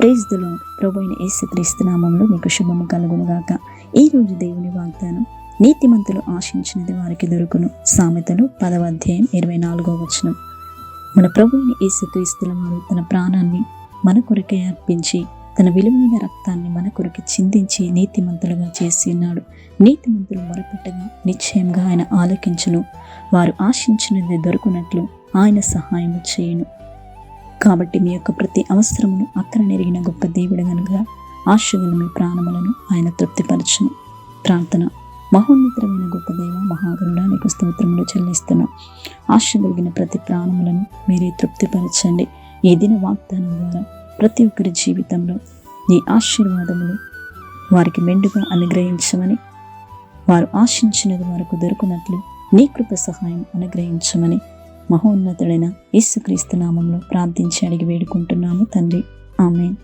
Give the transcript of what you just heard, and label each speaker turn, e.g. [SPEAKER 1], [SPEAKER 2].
[SPEAKER 1] Praise the lord. ప్రభువైన యేసుక్రీస్తు నామములో మీకు శుభము కలుగునుగాక. ఈ రోజు దేవుని వాగ్దానం, నీతిమంతులు ఆశించినది వారికి దొరుకును. సామెతలు 10వ అధ్యాయం 24వ వచనం. మన ప్రభువైన యేసుక్రీస్తుల వారు తన ప్రాణాన్ని మన కొరకే అర్పించి తన విలువైన రక్తాన్ని మన కొరకు చిందించి నీతిమంతులుగా చేసి ఉన్నాడు. నీతిమంతులు మొరపెట్టగా నిశ్చయంగా ఆయన ఆలకించును. వారు ఆశించినది దొరుకునట్లు ఆయన సహాయం చేయును. కాబట్టి మీ యొక్క ప్రతి అవసరమును అక్కర నెరిగిన గొప్ప దేవుడు గనుక ఆశగల మీ ప్రాణములను ఆయన తృప్తిపరచును. ప్రార్థన. మహోన్నతమైన గొప్ప దేవ, మహాగరుడా, నీకు స్తోత్రములు చెల్లిస్తున్నాం. ఆశగలిగిన ప్రతి ప్రాణములను మీరే తృప్తిపరచండి. ఈ దిన వాగ్దానం ద్వారా ప్రతి ఒక్కరి జీవితంలో నీ ఆశీర్వాదములు వారికి మెండుగా అనుగ్రహించమని, వారు ఆశించినది వారికి దొరుకునట్లు నీ కృప సహాయం అనుగ్రహించమని మహోన్నతుడైన యేసుక్రీస్తు నామంలో ప్రార్థించి అడిగి వేడుకుంటున్నాము తండ్రి. ఆమేన్.